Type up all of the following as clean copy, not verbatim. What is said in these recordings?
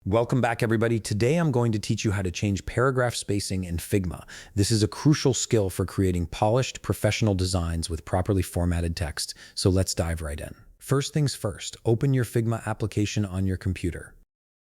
Welcome back, everybody. Today I'm going to teach you how to change paragraph spacing in Figma. This is a crucial skill for creating polished, professional designs with properly formatted text, so let's dive right in. First things first, open your Figma application on your computer.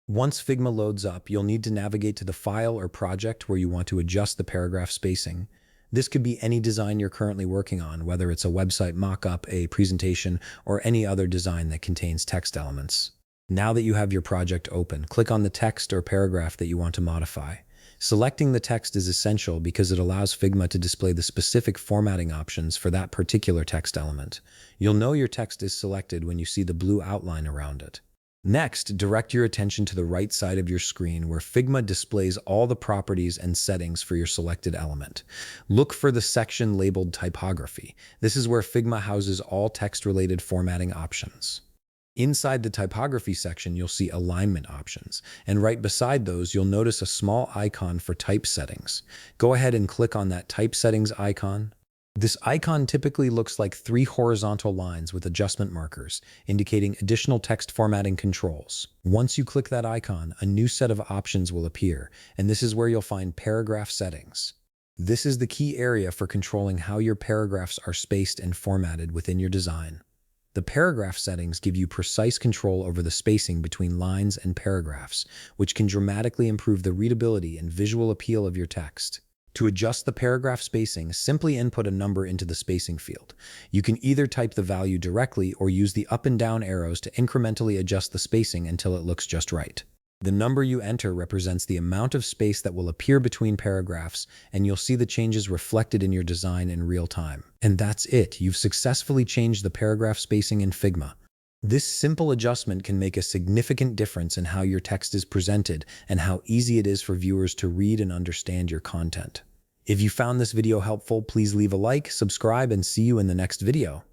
Once Figma loads up, you'll need to navigate to the file or project where you want to adjust the paragraph spacing. This could be any design you're currently working on, whether it's a website mockup, a presentation, or any other design that contains text elements. Now that you have your project open, click on the text or paragraph that you want to modify. Selecting the text is essential because it allows Figma to display the specific formatting options for that particular text element. You'll know your text is selected when you see the blue outline around it. Next, direct your attention to the right side of your screen where Figma displays all the properties and settings for your selected element. Look for the section labeled Typography. This is where Figma houses all text-related formatting options. Inside the typography section, you'll see alignment options, and right beside those, you'll notice a small icon for type settings. Go ahead and click on that type settings icon. This icon typically looks like 3 horizontal lines with adjustment markers, indicating additional text formatting controls. Once you click that icon, a new set of options will appear, and this is where you'll find paragraph settings. This is the key area for controlling how your paragraphs are spaced and formatted within your design. The paragraph settings give you precise control over the spacing between lines and paragraphs, which can dramatically improve the readability and visual appeal of your text. To adjust the paragraph spacing, simply input a number into the spacing field. You can either type the value directly or use the up and down arrows to incrementally adjust the spacing until it looks just right. The number you enter represents the amount of space that will appear between paragraphs, and you'll see the changes reflected in your design in real time. And that's it. You've successfully changed the paragraph spacing in Figma. This simple adjustment can make a significant difference in how your text is presented and how easy it is for viewers to read and understand your content. If you found this video helpful, please leave a like, subscribe, and see you in the next video.